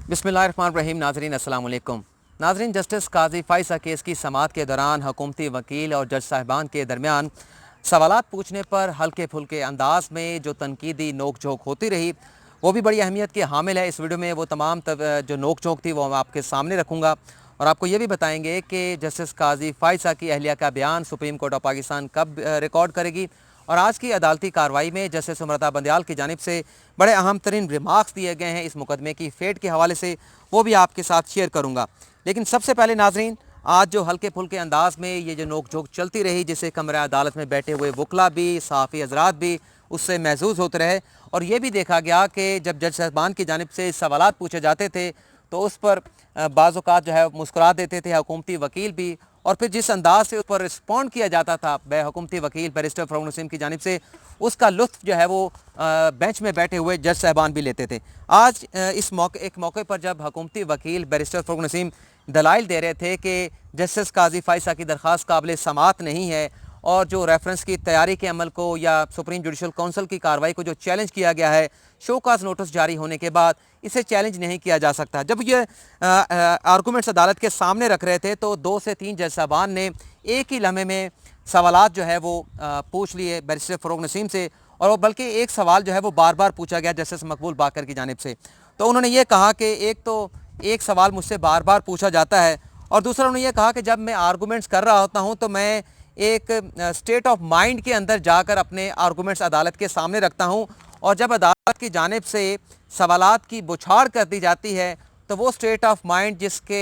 बिस्मिल्लाहिर्रहमानिर्रहीम। नाज़रीन अस्सलाम वालेकुम। नाज़रीन, जस्टिस काजी फ़ाइज़ा केस की समाअत के दौरान हुकूमती वकील और जज साहिबान के दरमियान सवालात पूछने पर हल्के फुल्के अंदाज में जो तनकीदी नोक झोंक होती रही, वो भी बड़ी अहमियत की हामिल है। इस वीडियो में वो तमाम जो नोक झोंक थी वो मैं आपके सामने रखूँगा और आपको ये भी बताएंगे कि जस्टिस काजी फ़ाइज़ा की अहलिया का बयान सुप्रीम कोर्ट ऑफ पाकिस्तान कब रिकॉर्ड करेगी और आज की अदालती कार्रवाई में जस्टिस सुमरता बंदयाल की जानिब से बड़े अहम तरीन रिमार्क्स दिए गए हैं इस मुकदमे की फेट के हवाले से, वो भी आपके साथ शेयर करूँगा। लेकिन सबसे पहले नाजरीन, आज जो हल्के फुल्के अंदाज में ये जो नोक झोंक चलती रही, जिसे कमरा अदालत में बैठे हुए वकला भी, सहाफ़ी हजरात भी उससे महसूस होते रहे और ये भी देखा गया कि जब जज साहबान की जानिब से सवालात पूछे जाते थे तो उस पर बाज़-औक़ात जो है मुस्कुरा देते थे हुकूमती वकील भी, और फिर जिस अंदाज से उस पर रिस्पॉन्ड किया जाता था हुकूमती वकील बैरिस्टर फ़रूक नसीम की जानिब से, उसका लुत्फ़ जो है वो बेंच में बैठे हुए जज साहबान भी लेते थे। आज इस मौके पर जब हुकूमती वकील बैरिस्टर फ़रूक नसीम दलाइल दे रहे थे कि जस्टिस काजी फ़ाइज़ा की दरख्वास्त काबिल समाअत नहीं है और जो रेफरेंस की तैयारी के अमल को या सुप्रीम जुडिशल कौंसिल की कार्रवाई को जो चैलेंज किया गया है शोकाज नोटिस जारी होने के बाद, इसे चैलेंज नहीं किया जा सकता। जब ये आर्गूमेंट्स अदालत के सामने रख रहे थे तो 2 से 3 जज साहबान ने एक ही लम्हे में सवालात जो है वो पूछ लिए बैरिस्टर फ़रूक नसीम से, और वो बल्कि एक सवाल जो है वो बार बार पूछा गया जस्टिस मकबूल बाकर की जानिब से। तो उन्होंने ये कहा कि एक सवाल मुझसे बार बार पूछा जाता है और दूसरा उन्होंने ये कहा कि जब मैं आर्गूमेंट्स कर रहा होता हूँ तो मैं एक स्टेट ऑफ माइंड के अंदर जाकर अपने आर्गूमेंट्स अदालत के सामने रखता हूँ, और जब अदालत की जानिब से सवालात की बुछाड़ कर दी जाती है तो वो स्टेट ऑफ माइंड जिसके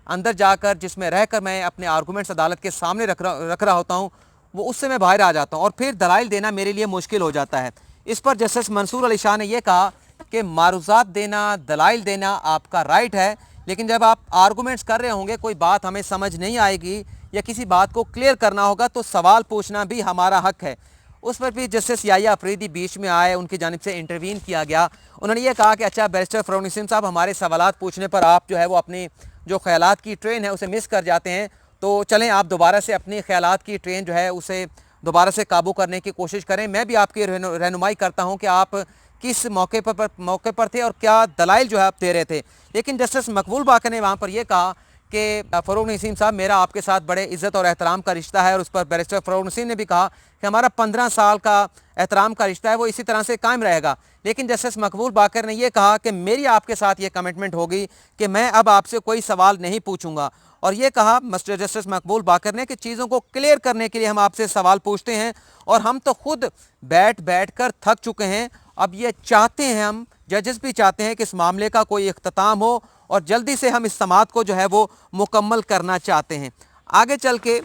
अंदर जाकर, जिसमें रहकर मैं अपने आर्गूमेंट्स अदालत के सामने रख रहा होता हूँ, वो उससे मैं बाहर आ जाता हूँ और फिर दलाइल देना मेरे लिए मुश्किल हो जाता है। इस पर जस्टिस मंसूर अली शाह ने यह कहा कि मारूज़ात देना, दलाइल देना आपका राइट है, लेकिन जब आप आर्गूमेंट्स कर रहे होंगे, कोई बात हमें समझ नहीं आएगी या किसी बात को क्लियर करना होगा तो सवाल पूछना भी हमारा हक है। उस पर भी जस्टिस याहिया अफरीदी बीच में आए, उनकी जानिब से इंटरवीन किया गया। उन्होंने ये कहा कि अच्छा बैरिस्टर फ़रूक नसीम साहब, हमारे सवालात पूछने पर आप जो है वो अपनी जो ख्यालात की ट्रेन है उसे मिस कर जाते हैं, तो चलें आप दोबारा से अपनी ख्यालात की ट्रेन जो है उसे दोबारा से काबू करने की कोशिश करें। मैं भी आपकी रहनुमाई करता हूँ कि आप किस मौके पर थे और क्या दलाइल जो है आप दे रहे थे। लेकिन जस्टिस मकबूल बाकर ने वहाँ पर यह कहा कि फ़रूक नसीम साहब, मेरा आपके साथ बड़े इज़्ज़त और एहतराम का रिश्ता है, और उस पर बैरिस्टर फ़रूक नसीम ने भी कहा कि हमारा 15 साल का एहतराम का रिश्ता है, वो इसी तरह से कायम रहेगा। लेकिन जस्टिस मकबूल बाकर ने यह कहा कि मेरी आपके साथ ये कमिटमेंट होगी कि मैं अब आपसे कोई सवाल नहीं पूछूंगा, और ये कहा मास्टर जस्टिस मकबूल बाकर ने कि चीज़ों को क्लियर करने के लिए हम आपसे सवाल पूछते हैं और हम तो खुद बैठ कर थक चुके हैं। अब ये चाहते हैं, हम जजेस भी चाहते हैं कि इस मामले का कोई इख्तिताम हो और जल्दी से हम इस समाअत को जो है वो मुकम्मल करना चाहते हैं। आगे चल के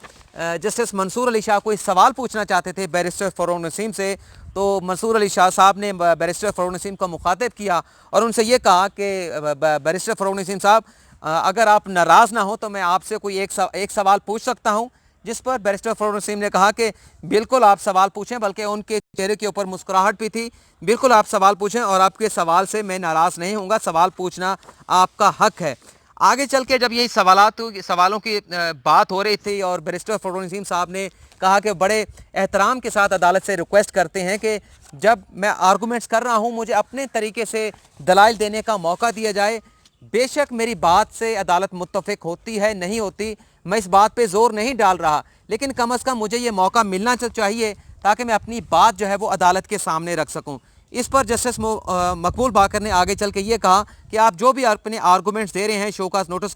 जस्टिस मंसूर अली शाह कोई सवाल पूछना चाहते थे बैरिस्टर फ़रूक नसीम से, तो मंसूर अली शाह साहब ने बैरिस्टर फ़रूक नसीम को मुखातिब किया और उनसे ये कहा कि बैरिस्टर फ़रूक नसीम साहब, अगर आप नाराज़ ना हो तो मैं आपसे कोई एक सवाल पूछ सकता हूँ। जिस पर बैरिस्टर फ़रूक नसीम ने कहा कि बिल्कुल आप सवाल पूछें, बल्कि उनके चेहरे के ऊपर मुस्कुराहट भी थी। बिल्कुल आप सवाल पूछें और आपके सवाल से मैं नाराज़ नहीं हूँगा, सवाल पूछना आपका हक है। आगे चल के जब यही सवालों की बात हो रही थी और बैरिस्टर फ़रूक नसीम साहब ने कहा कि बड़े एहतराम के साथ अदालत से रिक्वेस्ट करते हैं कि जब मैं आर्गूमेंट्स कर रहा हूँ मुझे अपने तरीके से दलाइल देने का मौका दिया जाए। बेशक मेरी बात से अदालत मुत्तफ़िक होती है, नहीं होती, मैं इस बात पे ज़ोर नहीं डाल रहा, लेकिन कम अज़ कम मुझे ये मौका मिलना चाहिए ताकि मैं अपनी बात जो है वो अदालत के सामने रख सकूं। इस पर जस्टिस मकबूल बाकर ने आगे चल के ये कहा कि आप जो भी अपने आर्गूमेंट्स दे रहे हैं शोकास नोटिस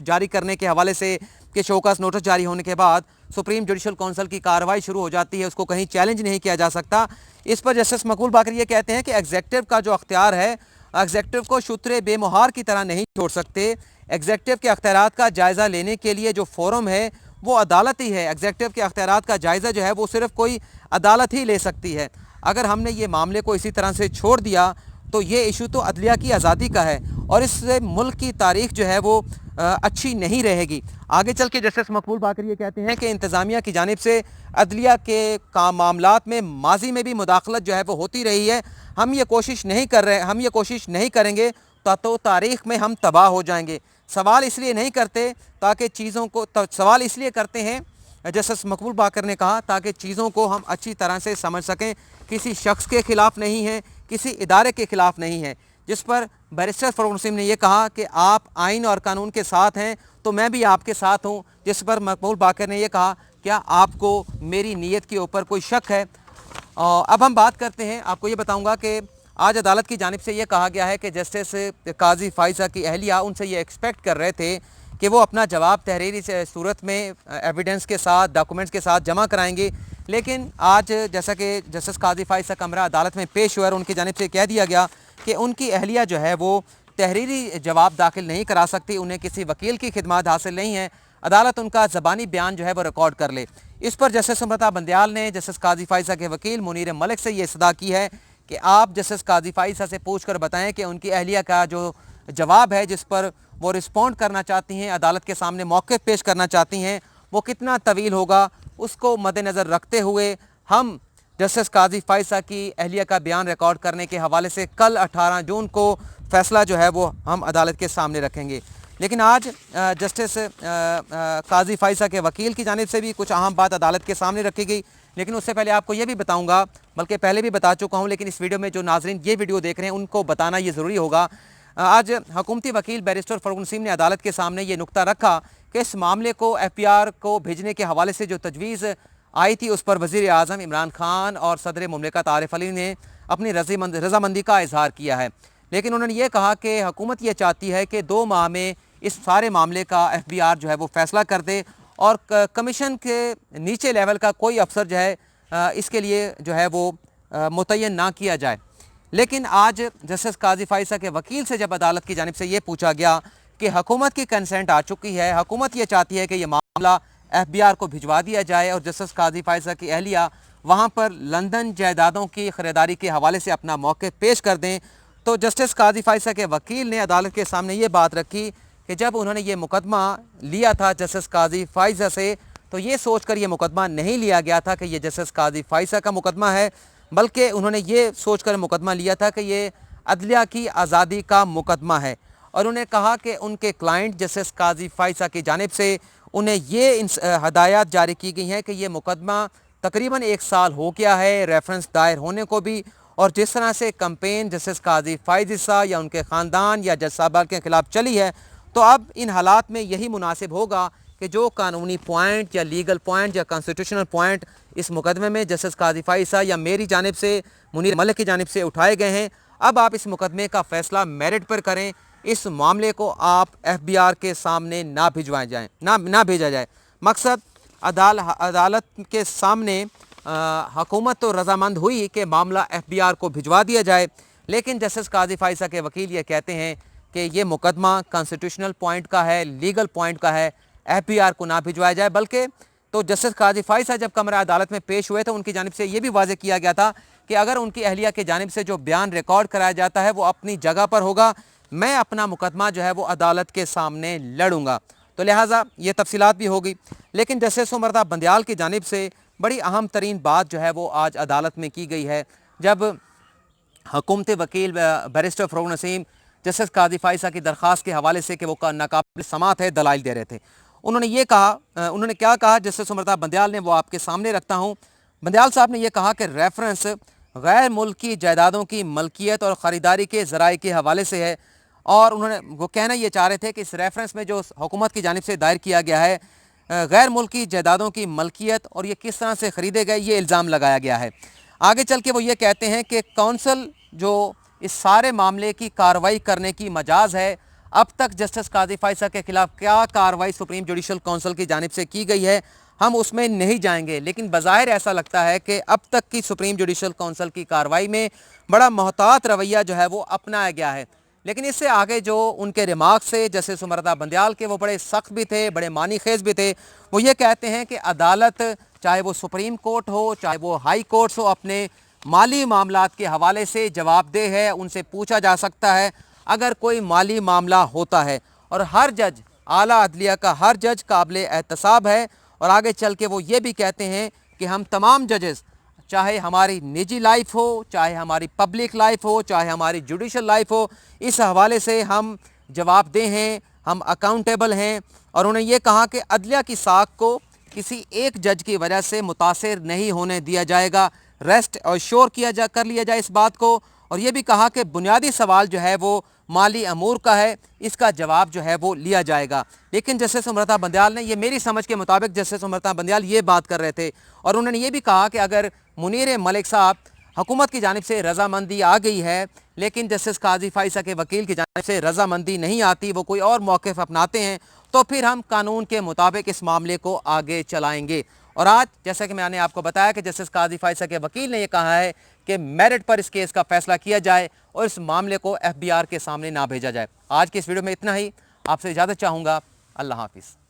जारी करने के हवाले से, कि शोकास नोटिस जारी होने के बाद सुप्रीम जुडिशल कौंसिल की कार्रवाई शुरू हो जाती है, उसको कहीं चैलेंज नहीं किया जा सकता। इस पर जस्टिस मकबूल बाकर ये कहते हैं कि एग्जेक्टिव का जो अख्तियार है, एग्जेक्टिव को शुतरे बेमुहार की तरह नहीं छोड़ सकते। एग्जेक्टिव के अख्तियारात का जायज़ा लेने के लिए जो फोरम है वो अदालत ही है। एग्जेक्टिव के अख्तियारात का जायज़ा जो है वो सिर्फ कोई अदालत ही ले सकती है। अगर हमने ये मामले को इसी तरह से छोड़ दिया तो ये इशू तो अदलिया की आज़ादी का है और इससे मुल्क की तारीख जो है वो अच्छी नहीं रहेगी। आगे चल के जस्टिस मकबूल बाकर ये कहते हैं कि इंतज़ामिया की जानिब से अदलिया के मामलात में माजी में भी मुदाखलत जो है वो होती रही है। हम ये कोशिश नहीं करेंगे तो तारीख़ में हम तबाह हो जाएंगे। सवाल इसलिए नहीं करते ताकि सवाल इसलिए करते हैं, जस्टिस मकबूल बाकर ने कहा, ताकि चीज़ों को हम अच्छी तरह से समझ सकें। किसी शख्स के ख़िलाफ़ नहीं है, किसी इदारे के ख़िलाफ़ नहीं है। जिस पर बैरिस्टर फरूक नसीम ने यह कहा कि आप आइन और कानून के साथ हैं तो मैं भी आपके साथ हूं, जिस पर मकबूल बाकर ने यह कहा क्या आपको मेरी नीयत के ऊपर कोई शक है। अब हम बात करते हैं, आपको ये बताऊंगा कि आज अदालत की जानिब से ये कहा गया है कि जस्टिस काजी फाइजा की अहलिया उनसे ये एक्सपेक्ट कर रहे थे कि वो अपना जवाब तहरीरी सूरत में एविडेंस के साथ, डॉक्यूमेंट्स के साथ जमा कराएंगे, लेकिन आज जैसा कि जस्टिस काजी फाइजा कमरा अदालत में पेश हुआ और उनकी जानिब से कह दिया गया कि उनकी अहलिया जो है वो तहरीरी जवाब दाखिल नहीं करा सकती, उन्हें किसी वकील की खिदमत हासिल नहीं है, अदालत उनका ज़बानी बयान जो है वो रिकॉर्ड कर ले। इस पर जस्टिस सुमृता बंदयाल ने जस्टिस काजी फाइजा के वकील मुनीर मलिक से ये सदा की है कि आप जस्टिस काजी फाइजा से पूछ कर बताएँ कि उनकी अहलिया का जो जवाब है जिस पर वो रिस्पॉन्ड करना चाहती हैं, अदालत के सामने मौक़िफ़ पेश करना चाहती हैं, वो कितना तवील होगा, उसको मद्देनज़र रखते हुए हम जस्टिस काजी फाइजा की अहलिया का बयान रिकॉर्ड करने के हवाले से कल 18 जून को फ़ैसला जो है वो हम अदालत के सामने रखेंगे। लेकिन आज जस्टिस काजी फाइजा के वकील की जानिब से भी कुछ अहम बात अदालत के सामने रखी गई, लेकिन उससे पहले आपको ये भी बताऊंगा, बल्कि पहले भी बता चुका हूँ, लेकिन इस वीडियो में जो नाजरीन ये वीडियो देख रहे हैं उनको बताना ये ज़रूरी होगा। आज हुकूमती वकील बैरिस्टर फरूक नसीम ने अदालत के सामने ये नुक्ता रखा कि इस मामले को FBR को भेजने के हवाले से जो तजवीज़ आई थी उस पर वज़ीर आज़म इमरान खान और सदर मुमलिकत आरिफ अली ने अपनी रजामंदी का इजहार किया है, लेकिन उन्होंने ये कहा कि हुकूमत ये चाहती है कि 2 माह में इस सारे मामले का FBR जो है वो फ़ैसला कर दे और कमीशन के नीचे लेवल का कोई अफसर जो है इसके लिए जो है वो मुतय्यन ना किया जाए। लेकिन आज जस्टिस काजी फाइजा के वकील से जब अदालत की जानिब से ये पूछा गया कि हुकूमत की कंसेंट आ चुकी है, हुकूमत ये चाहती है कि ये मामला FBR को भिजवा दिया जाए और जस्टिस काजी फाइजा की अहलिया वहाँ पर लंदन जायदादों की ख़रीदारी के हवाले से अपना मौक़िफ़ पेश कर दें, तो जस्टिस काजी फाइजा के वकील ने अदालत के सामने ये बात रखी कि जब उन्होंने ये मुकदमा लिया था जस्टिस काजी फाइजा से, तो ये सोच कर ये मुकदमा नहीं लिया गया था कि ये जस्टिस काजी फाइजा का मुकदमा है, बल्कि उन्होंने ये सोच कर मुकदमा लिया था कि ये अदलिया की आज़ादी का मुकदमा है। और उन्हें कहा कि उनके क्लाइंट जस्टिस काजी फाइजा की जानिब से उन्हें ये हदायत जारी की गई हैं कि ये मुकदमा तकरीबन 1 साल हो गया है रेफरेंस दायर होने को भी, और जिस तरह से कंपेन जस्टिस काजी फाइजा या उनके ख़ानदान या जज साहब के ख़िलाफ़ चली है, तो अब इन हालात में यही मुनासिब होगा कि जो कानूनी पॉइंट या लीगल पॉइंट या कॉन्स्टिट्यूशनल पॉइंट इस मुकदमे में जस्टिस काजी फाइजा या मेरी जानिब से मुनीर मलिक की जानिब से उठाए गए हैं, अब आप इस मुकदमे का फ़ैसला मेरिट पर करें, इस मामले को आप FBR के सामने ना भेजा जाए। मकसद अदालत के सामने हुकूमत तो रजामंद हुई कि मामला FBR को भिजवा दिया जाए, लेकिन जस्टिस काजी फाइजा के वकील ये कहते हैं कि ये मुकदमा कॉन्स्टिट्यूशनल पॉइंट का है, लीगल पॉइंट का है, FBR को ना भिजवाया जाए। बल्कि तो जस्टिस काजी फाइजा जब कमरा अदालत में पेश हुए तो उनकी जानिब से ये भी वाज़ेह किया गया था कि अगर उनकी अहलिया की जानिब से जो बयान रिकॉर्ड कराया जाता है वो अपनी जगह पर होगा, मैं अपना मुकदमा जो है वो अदालत के सामने लड़ूंगा। तो लिहाजा ये तफसीलात भी होगी। लेकिन जस्टिस सुमृता बंदयाल की जानिब से बड़ी अहम तरीन बात जो है वो आज अदालत में की गई है, जब हुकूमती वकील बैरिस्टर फरूक नसीम जस्टिस काजी फाइजा की दरख्वास्त के हवाले से कि वो नाकाबिल समात है दलाइल दे रहे थे, उन्होंने ये कहा, उन्होंने क्या कहा जस्टिस सुमृता बंदयाल ने, वो आपके सामने रखता हूँ। बंदयाल साहब ने यह कहा कि रेफरेंस गैर मुल्की जायदादों की मलकियत और ख़रीदारी के ज़राए के हवाले से है, और उन्होंने वो कहना ये चाह रहे थे कि इस रेफरेंस में जो हुकूमत की जानिब से दायर किया गया है गैर मुल्की जायदादों की मलकियत और ये किस तरह से ख़रीदे गए, ये इल्ज़ाम लगाया गया है। आगे चल के वो ये कहते हैं कि कौंसल जो इस सारे मामले की कार्रवाई करने की मजाज है, अब तक जस्टिस काजी फाइजा के खिलाफ क्या कार्रवाई सुप्रीम जुडिशल काउंसिल की जानिब से की गई है हम उसमें नहीं जाएंगे, लेकिन बज़ाहिर ऐसा लगता है कि अब तक की सुप्रीम जुडिशल काउंसिल की कार्रवाई में बड़ा मोहतात रवैया जो है वो अपनाया गया है। लेकिन इससे आगे जो उनके रिमार्क से जस्टिस सुमृता बंदयाल के वो बड़े सख्त भी थे, बड़े मानी खेज भी थे। वो ये कहते हैं कि अदालत चाहे वो सुप्रीम कोर्ट हो चाहे वो हाई कोर्ट्स हो, अपने माली मामलात के हवाले से जवाबदेह है, उनसे पूछा जा सकता है अगर कोई माली मामला होता है, और हर जज आला अदलिया का हर जज काबिल एहतसाब है। और आगे चल के वो ये भी कहते हैं कि हम तमाम जजेस, चाहे हमारी निजी लाइफ हो चाहे हमारी पब्लिक लाइफ हो चाहे हमारी जुडिशल लाइफ हो, इस हवाले से हम जवाबदेह हैं, हम अकाउंटेबल हैं। और उन्होंने ये कहा कि अदलिया की साख को किसी एक जज की वजह से मुतासिर नहीं होने दिया जाएगा, रेस्ट और श्योर कर लिया जाए इस बात को। और ये भी कहा कि बुनियादी सवाल जो है वो माली अमूर का है, इसका जवाब जो है वो लिया जाएगा। लेकिन जस्टिस अमृता बंदयाल ने, ये मेरी समझ के मुताबिक जस्टिस अमृता बंदयाल ये बात कर रहे थे और उन्होंने ये भी कहा कि अगर मुनीर मलिक साहब हुकूमत की जानिब से रजामंदी आ गई है लेकिन जस्टिस काजी फाइसा के वकील की जानिब से रजामंदी नहीं आती, वो कोई और मौक़िफ़ अपनाते हैं, तो फिर हम कानून के मुताबिक इस मामले को आगे चलाएंगे। और आज जैसा कि मैंने आपको बताया कि जस्टिस काजी फाइसा के वकील ने यह कहा है कि मेरिट पर इस केस का फैसला किया जाए और इस मामले को FBI के सामने ना भेजा जाए। आज की इस वीडियो में इतना ही। आपसे इजाज़त चाहूँगा। अल्लाह हाफिज़।